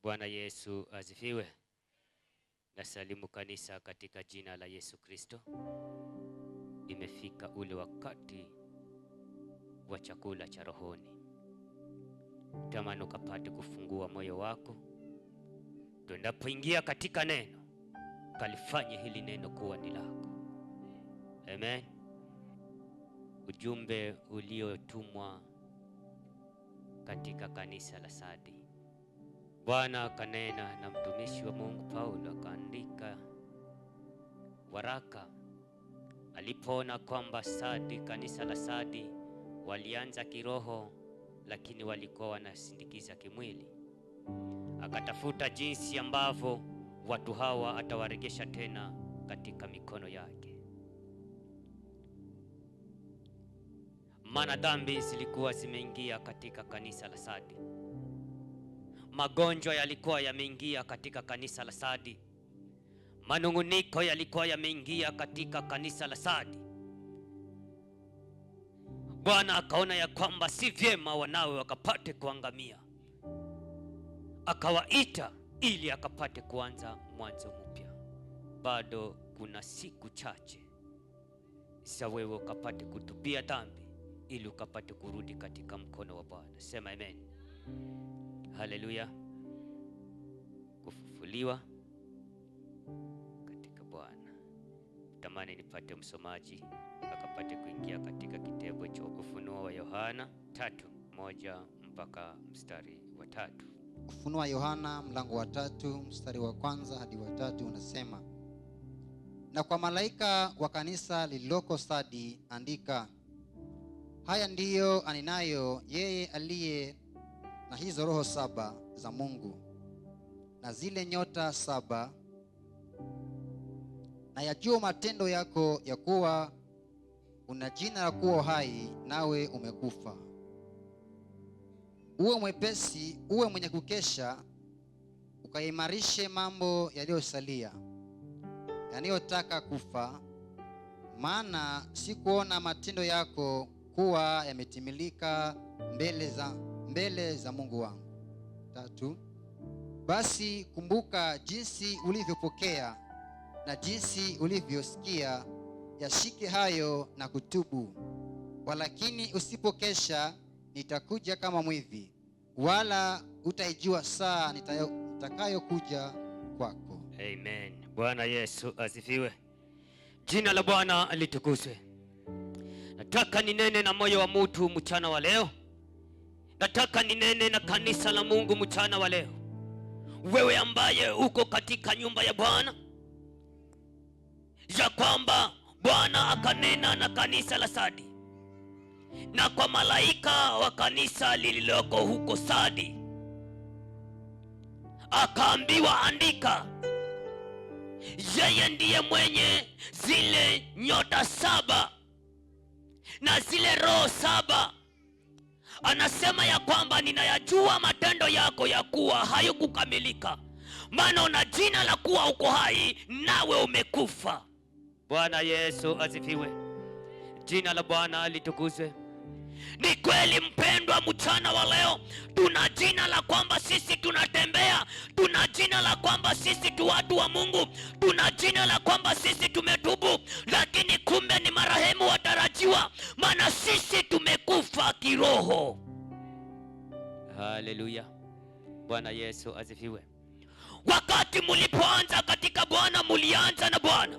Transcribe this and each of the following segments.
Bwana Yesu asifiwe. Nasalimu kanisa katika jina la Yesu Kristo. Imefika ule wakati wa chakula cha rohoni. Tamani ukapate kufungua moyo wako. Tunapoingia katika neno, kalifanye hili neno kuwa ni lako. Amen. Ujumbe uliotumwa katika kanisa la Sardi. Bwana kanena na mtumishi wa Mungu Paulo akaandika waraka alipoona kwamba Sardi, kanisa la Sardi walianza kiroho lakini walikuwa wanasindikiza kimwili. Akatafuta jinsi ambavyo watu hawa atawarejesha tena katika mikono yake. Maana dhambi zilikuwa zimeingia katika kanisa la Sardi. Magonjwa yalikuwa yameingia katika kanisa la Sardi. Manunguniko yalikuwa yameingia katika kanisa la Sardi. Bwana akaona ya kwamba si vyema wanawe wakapate kuangamia. Akawaita ili akapate kuanza mwanzo mpya. Bado kuna siku chache za wewe ukapate kutubia dhambi ili ukapate kurudi katika mkono wa Bwana. Sema amen. Haleluya. Kufufuliwa katika Bwana. Tamani nipate msomaji akapate kuingia katika kitabu cha Ufunuo wa Yohana 3:1 mpaka mstari wa 3. Ufunuo wa Yohana mlango wa 3 mstari wa 1 hadi wa 3 unasema: Na kwa malaika wa kanisa lililoko Sardi andika, haya ndiyo anenayo yeye aliye na hizo roho 7 za Mungu na zile nyota 7, na yajua matendo yako ya kuwa una jina la kuwa hai nawe umekufa. Uwe mwepesi, uwe mwenye kukesha, ukaimarishe mambo yaliyosalia yanayotaka kufa, maana sikuona matendo yako kuwa yametimilika mbele za Mungu wangu. 3. Basi kumbuka jinsi ulivyopokea na jinsi ulivyosikia, yashike hayo na kutubu. Walakini usipokesha, nitakuja kama mwivi, wala utaijua saa nitakayokuja kwako. Amen. Bwana Yesu asifiwe. Jina la Bwana litukuzwe. Nataka ninene na moyo wa mtu mchana wa leo. Nataka ninene na kanisa la Mungu mchana wa leo. Wewe ambaye uko katika nyumba ya Bwana, ya kwamba Bwana akanena na kanisa la Sardi na kwa malaika wa kanisa lililoko huko Sardi akaambiwa andika, yeye ndiye mwenye zile nyota 7 na zile roho 7. Anasema ya kwamba ninayajua matendo yako ya kuwa hayakukamilika, maana una jina la kuwa uko hai nawe umekufa. Bwana Yesu asifiwe. Jina la Bwana litukuzwe. Ni kweli mpendwa, mchana wa leo tuna jina la kwamba sisi tunatembea, tuna jina la kwamba sisi tu watu wa Mungu, tuna jina la kwamba sisi tumetubu, lakini kumbe ni marehemu watarajiwa, maana sisi tumekufa kiroho. Haleluya. Bwana Yesu asifiwe. Wakati mlipoanza katika Bwana, mulianza na Bwana.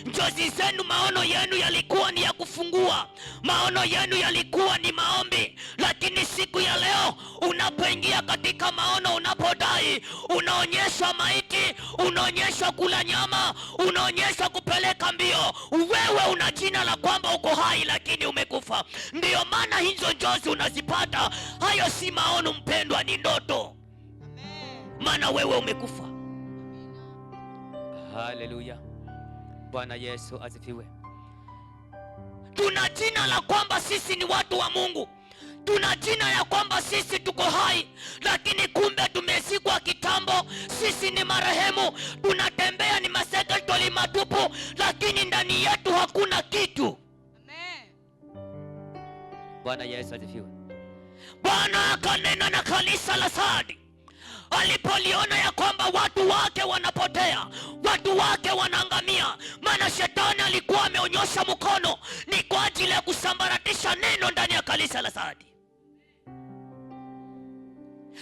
Njozi zenu, maono yenu yalikuwa ni ya kufungua, maono yenu yalikuwa ni maombi. Lakini siku ya leo unapoingia katika maono, unapodai, unaonyeshwa maiti, unaonyeshwa kula nyama, unaonyeshwa kupeleka mbio. Wewe una jina la kwamba uko hai lakini umekufa. Ndiyo maana hizo njozi unazipata. Hayo si maono mpendwa, ni ndoto. Maana wewe umekufa. Haleluya. Bwana Yesu asifiwe. Tuna jina la kwamba sisi ni watu wa Mungu, tuna jina ya kwamba sisi tuko hai, lakini kumbe tumezikwa kitambo. Sisi ni marehemu, tunatembea ni masekretari matupu, lakini ndani yetu hakuna kitu. Amen. Bwana Yesu asifiwe. Bwana akanena na kanisa la Sardi alipoliona ya kwamba watu wake wanapotea, watu wake wanaangamia, maana shetani alikuwa ameonyosha mkono ni kwa ajili ya kusambaratisha neno ndani ya kanisa la Sardi.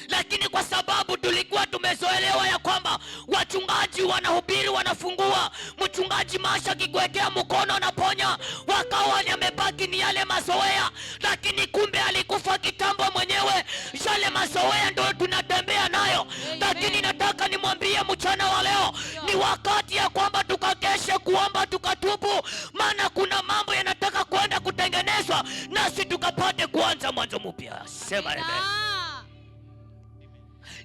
Lakini kwa sababu tulikuwa tumezoelewa ya kwamba wachungaji wanahubiri, wanafungua, mchungaji Masha akikuwekea mkono anaponya, wakawa yamebaki ni yale mazoea, lakini kumbe alikufa kitambo mwenyewe. Yale mazoea ndio tunatembea nayo. Lakini nataka nimwambie mchana wa leo, ni wakati ya kwamba tukakeshe kuomba, tukatubu, maana kuna mambo yanataka kwenda kutengenezwa, nasi tukapate kuanza mwanzo mpya. Sema amen.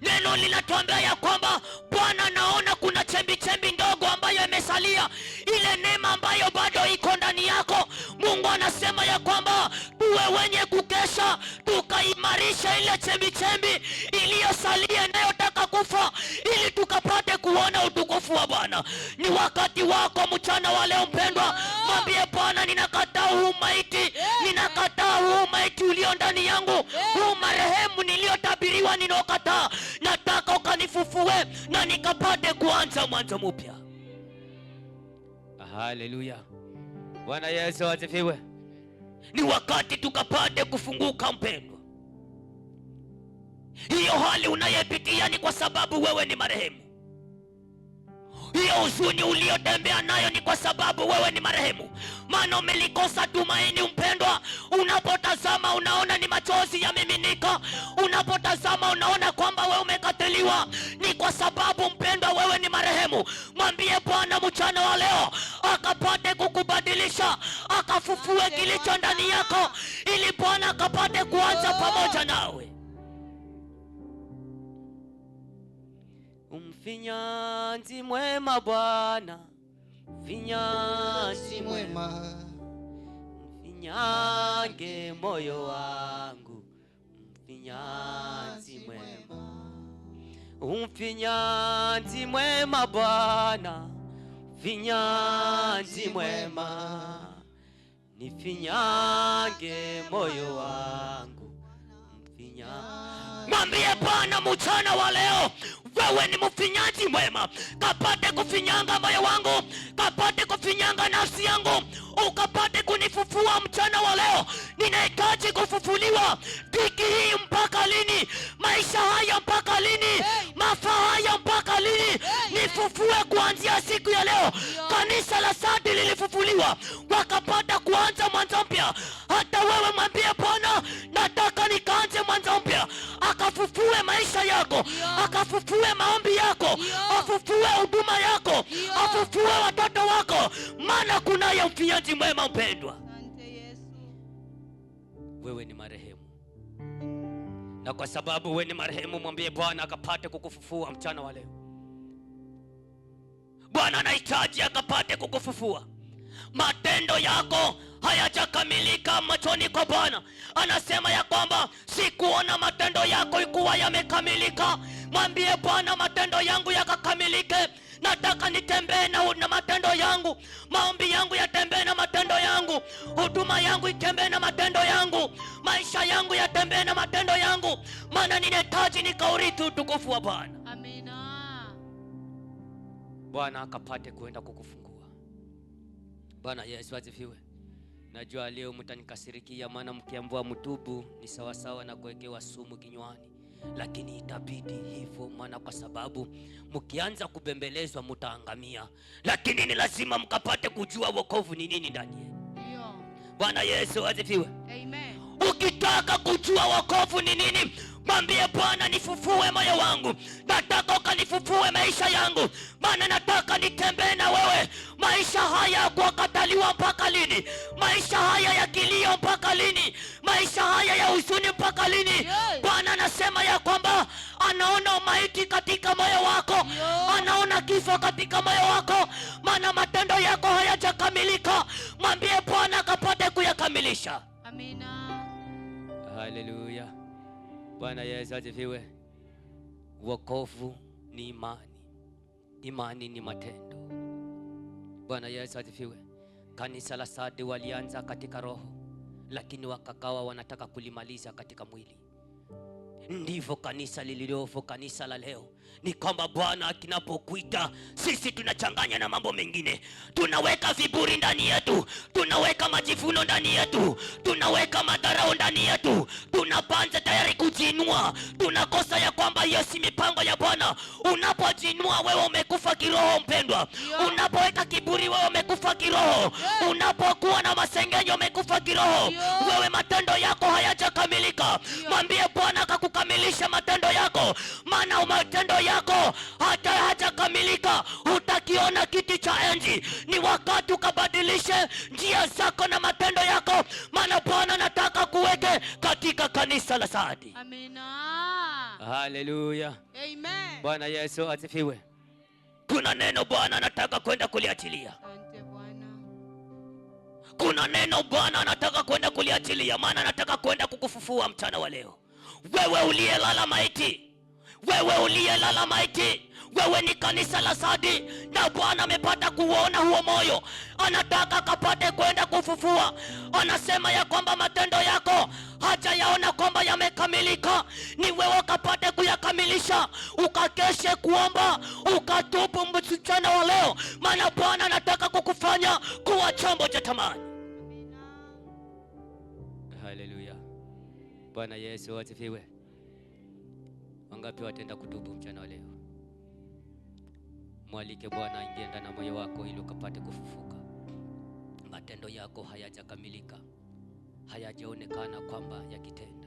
Neno linatuambia ya kwamba Bwana naona kuna chembi ndogo ambayo imesalia, ile neema ambayo bado iko ndani yako. Mungu anasema ya kwamba tuwe wenye kukesha, tukaimarisha ile chembi iliyosalia inayotaka kufa, ili tukapate kuona utukufu wa Bwana. Ni wakati wako mchana wa leo mpendwa, mwambie Bwana, ninakataa huu maiti, ninakataa huu maiti ulio ndani yangu, huu marehemu niliyotabiriwa ninaokataa. Nataka ukanifufue na nikapate kuanza mwanzo mpya. Haleluya. Bwana Yesu asifiwe. Ni wakati tukapate kufunguka mpendwa. Hiyo hali unayepitia ni kwa sababu wewe ni marehemu. Hiyo huzuni uliyotembea nayo ni kwa sababu wewe ni marehemu. Maana umelikosa tumaini mpendwa. Unapotazama unaona ni machozi yamiminika. Unapotazama unaona kwamba wewe umekataliwa. Ni kwa sababu mpendwa wewe ni marehemu. Mwambie Bwana mchana wa leo akapate kukubadilisha, akafufue kilicho ndani yako, ili Bwana akapate kuanza pamoja nawe. Mfinyanzi mwema Bwana, mfinyanzi mwema, mfinyange moyo wangu, mfinyanzi mwema. Mfinyanzi mwema Bwana, mfinyanzi mwema, nifinyange moyo wangu, mfinyange. Mwambie Bwana mchana wa leo, wewe ni mfinyanzi mwema, kapate kufinyanga moyo wangu, kapate kufinyanga nafsi yangu, ukapate kunifufua mchana wa leo. Ninahitaji kufufuliwa. Dhiki hii mpaka lini? Maisha haya mpaka lini? Maafa haya mpaka lini? Nifufue kuanzia siku ya leo. Kanisa la Sardi lilifufuliwa, wakapata kuanza mwanzo mpya. Hata wewe mwambie Bwana, nataka nikaanze mwanzo mpya. Akafufue maisha yako, akafufue maombi yako, afufue huduma yako, afufue watoto wako, maana kunaye mfinyanzi mwema mpendwa. Asante Yesu. Wewe ni marehemu, na kwa sababu wewe ni marehemu, mwambie Bwana akapate kukufufua mchana wa leo. Bwana anahitaji akapate kukufufua. Matendo yako hayajakamilika machoni kwa Bwana. Anasema ya kwamba sikuona matendo yako ikuwa yamekamilika. Mwambie Bwana, matendo yangu yakakamilike. Nataka nitembee na matendo yangu, maombi yangu yatembee na matendo yangu, huduma yangu itembee na matendo yangu, maisha yangu yatembee na matendo yangu, maana ninahitaji nikaurithi utukufu wa Bwana. Amina. Bwana akapate kuenda kukufungua. Bwana Yesu asifiwe. Najua leo mtanikasirikia, maana mkiambiwa mtubu ni sawasawa na kuwekewa sumu kinywani, lakini itabidi hivyo, maana kwa sababu mkianza kubembelezwa mtaangamia. Lakini ni lazima mkapate kujua wokovu ni nini ndani yenu. Ndio. Bwana Yesu asifiwe. Amen. Ukitaka kujua wokovu ni nini, mwambie Bwana, nifufue moyo wangu. Nataka ukanifufue maisha yangu, maana nataka nitembee na wewe. Maisha haya ya kukataliwa mpaka lini? Maisha haya ya kilio mpaka lini? Maisha haya ya huzuni mpaka lini? Bwana anasema ya kwamba anaona maiti katika moyo wako, anaona kifo katika moyo wako, maana matendo yako hayajakamilika. Mwambie Bwana akapate kuyakamilisha. Amina. Haleluya. Bwana Yesu asifiwe. Wokovu ni imani, imani ni matendo. Bwana Yesu asifiwe. Kanisa la Sardi walianza katika roho, lakini wakakawa wanataka kulimaliza katika mwili. Ndivyo kanisa lililofo, kanisa la leo. Ni kwamba Bwana kinapokuita, sisi tunachanganya na mambo mengine. Tunaweka viburi ndani yetu, tunaweka majivuno ndani yetu, tunaweka madharau ndani yetu, tunapanza tayari kujiinua. Tunakosa ya kwamba hiyo si mipango ya Bwana. Unapojiinua wewe umekufa kiroho mpendwa. Unapoweka kiburi wewe umekufa kiroho. Unapokuwa na masengenyo umekufa kiroho. Wewe matendo yako hayajakamilika. Mwambie Bwana akakukamilisha matendo yako, maana matendo yako hata hajakamilika. Utakiona kiti cha enzi. Ni wakati ukabadilishe njia zako na matendo yako, maana Bwana anataka kuweke katika kanisa la Sardi. Amina. Haleluya. Amen. Bwana Yesu asifiwe. Kuna neno Bwana anataka kwenda kuliachilia. Asante Bwana. Kuna neno Bwana anataka kwenda kuliachilia, maana anataka kwenda kukufufua mchana wa leo. Wewe uliyelala maiti, wewe uliyelala maiti, wewe ni kanisa la Sardi, na Bwana amepata kuona huo moyo. Anataka kapate kwenda kufufua. Anasema ya kwamba matendo yako hajayaona kwamba yamekamilika. Ni wewe kapate kuyakamilisha, ukakeshe kuomba, ukatubu mchana wa leo, maana Bwana anataka kukufanya kuwa chombo cha thamani. Haleluya. Bwana Yesu asifiwe. Wangapi watenda kutubu mchana wa leo? Mwalike Bwana aingie ndani ya moyo wako ili ukapate kufufuka. Matendo yako hayajakamilika, hayajaonekana kwamba yakitenda.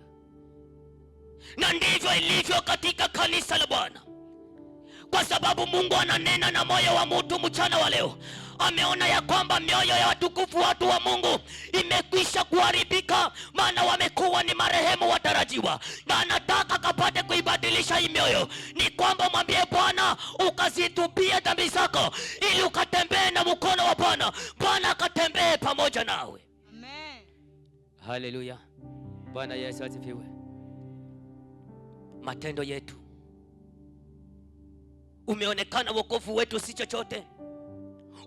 Na ndivyo ilivyo katika kanisa la Bwana, kwa sababu Mungu ananena na moyo wa mtu mchana wa leo. Ameona ya kwamba mioyo ya watukufu watu wa Mungu imekwisha kuharibika, maana wamekuwa ni marehemu watarajiwa, na anataka kapate kuibadilisha hii mioyo. Ni kwamba mwambie Bwana ukazitupie dhambi zako, ili ukatembee na mkono wa Bwana. Bwana akatembee pamoja nawe. Amen. Haleluya. Bwana Yesu asifiwe. Matendo yetu, umeonekana wokovu wetu si chochote.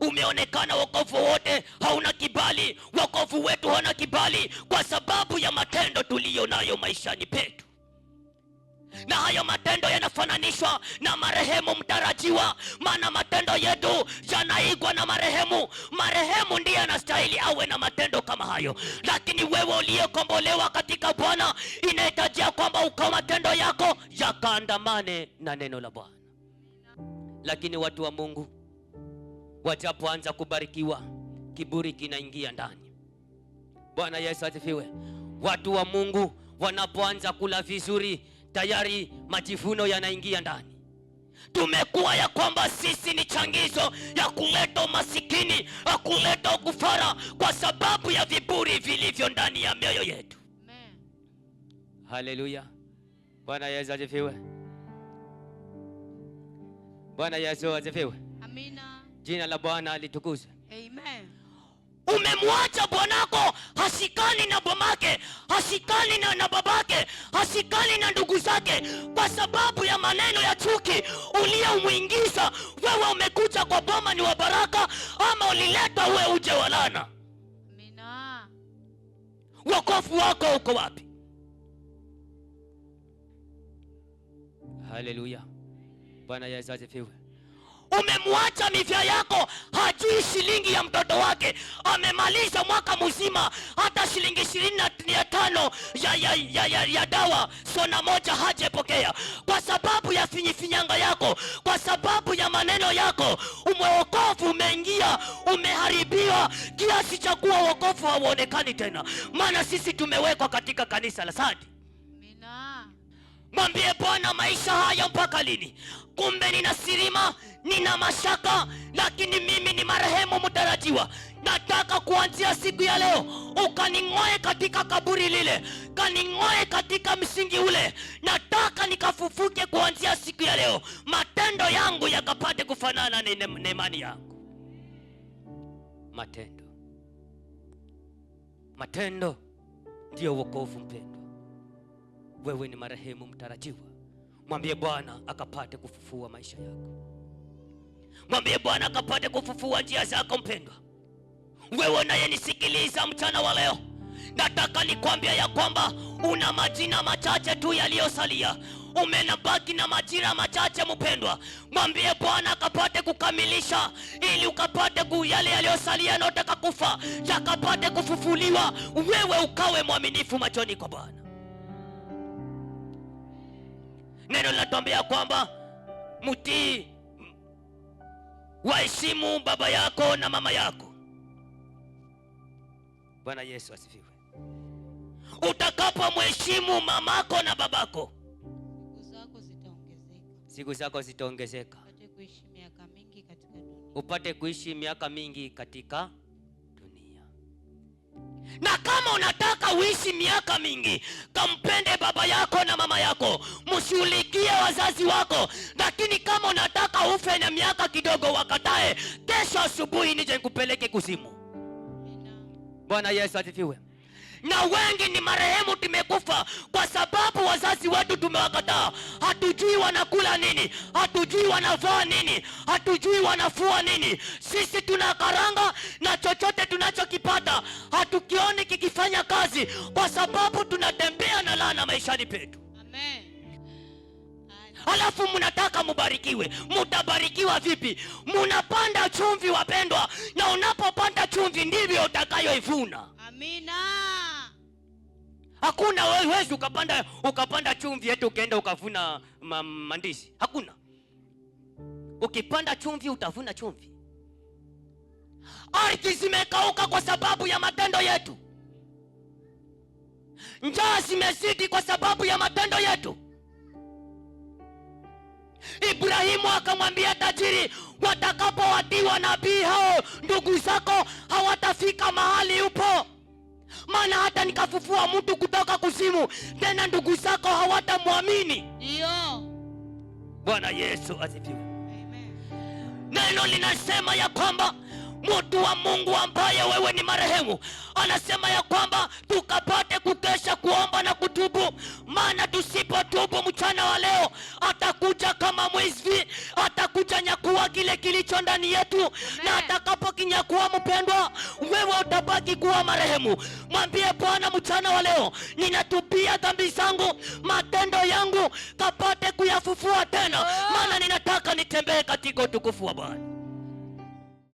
Umeonekana wokovu wote hauna kibali. Wokovu wetu hauna kibali kwa sababu ya matendo tuliyo nayo maishani petu. Na hayo matendo yanafananishwa na marehemu mtarajiwa, maana matendo yetu yanaigwa na marehemu. Marehemu ndiye anastahili awe na matendo kama hayo, lakini wewe uliyekombolewa katika Bwana, inahitaji kwamba uka matendo yako yakaandamane na neno la Bwana. Lakini watu wa Mungu wajapoanza kubarikiwa, kiburi kinaingia ndani. Bwana Yesu asifiwe. Watu wa Mungu wanapoanza kula vizuri, tayari majivuno yanaingia ndani. Tumekuwa ya kwamba sisi ni changizo ya kuleta masikini, ya kuleta ukufara, kwa sababu ya viburi vilivyo ndani ya mioyo yetu. Amen. Haleluya. Bwana Yesu asifiwe. Bwana Yesu asifiwe. Amina. Jina la Bwana litukuzwe. Amen. Umemwacha bwanako hasikani na bomake, hasikani na babake, hasikani na ndugu zake, kwa sababu ya maneno ya chuki uliyomwingiza. Wewe umekuja kwa boma ni wa baraka, ama ulileta uwe uje wa laana? Amina. Wokovu wako uko wapi? Haleluya. Bwana Yesu asifiwe. Umemwacha mivya yako, hajui shilingi ya mtoto wake. Amemaliza mwaka mzima, hata shilingi 25 ya dawa sona moja hajepokea, kwa sababu ya finyifinyanga yako, kwa sababu ya maneno yako. Wokovu umeingia, umeharibiwa kiasi cha kuwa wokovu hauonekani tena, maana sisi tumewekwa katika kanisa la Sardi. Amina. Mwambie Bwana, maisha haya mpaka lini? Kumbe nina sirima, nina mashaka, lakini mimi ni marehemu mtarajiwa. Nataka kuanzia siku ya leo ukaning'oe katika kaburi lile, kaning'oe katika msingi ule. Nataka nikafufuke kuanzia siku ya leo, matendo yangu yakapate kufanana na imani yangu. Matendo ndio wokovu mpendwa. Wewe ni marehemu mtarajiwa. Mwambie Bwana akapate kufufua maisha yako. Mwambie Bwana akapate kufufua njia zako mpendwa. Wewe unayenisikiliza mchana wa leo, Nataka nikwambia ya kwamba una majina machache tu yaliyosalia. Umenabaki na majira machache mpendwa. Mwambie Bwana akapate kukamilisha, ili ukapate yale yaliyosalia na utaka kufa yakapate kufufuliwa, wewe ukawe mwaminifu machoni kwa Bwana. Neno linatuambia kwamba mtii, waheshimu baba yako na mama yako. Bwana Yesu asifiwe. Utakapomheshimu mamako na babako, siku zako zitaongezeka. Upate kuishi miaka mingi katika dunia. Na kama unataka uishi miaka mingi, kampende baba yako na mama yako, mshughulikie wazazi wako. Lakini kama unataka ufe na miaka kidogo, wakatae, kesho asubuhi nije nikupeleke kuzimu. Bwana Yesu asifiwe. Na wengi ni marehemu tumekufa kwa sababu wazazi wetu tumewakataa. Hatujui wanakula nini, hatujui wanavaa nini, hatujui wanafua nini. Sisi tunakaranga na chochote tunachokipata hatukioni kikifanya kazi, kwa sababu tunatembea na laana maishani petu. Amen. Alafu mnataka mubarikiwe. Mutabarikiwa vipi? Munapanda chumvi wapendwa, na unapopanda chumvi ndivyo utakayoivuna. Amina. Hakuna wewe ukapanda chumvi eti ukaenda ukavuna mandizi. Hakuna. Ukipanda chumvi utavuna chumvi. Ardhi zimekauka kwa sababu ya matendo yetu. Njaa zimezidi kwa sababu ya matendo yetu. Ibrahimu akamwambia tajiri, watakapowatiwa nabii hao, ndugu zako hawatafika mahali upo. Maana hata nikafufua mtu kutoka kuzimu, tena ndugu zako hawatamwamini. Ndio. Bwana Yesu asifiwe. Amen. Neno linasema ya kwamba mtu wa Mungu ambaye wewe ni marehemu, anasema ya kwamba tukapate kukesha kuomba na kutubu. Maana tusipotubu mchana wa leo, atakuja kama mwizi, atakuja nyakua kile kilicho ndani yetu. Amen. Na atakapokinyakua mpendwa, wewe utabaki kuwa marehemu. Mwambie Bwana mchana wa leo, ninatubia dhambi zangu, matendo yangu kapate kuyafufua tena. Maana ninataka nitembee katika utukufu wa Bwana.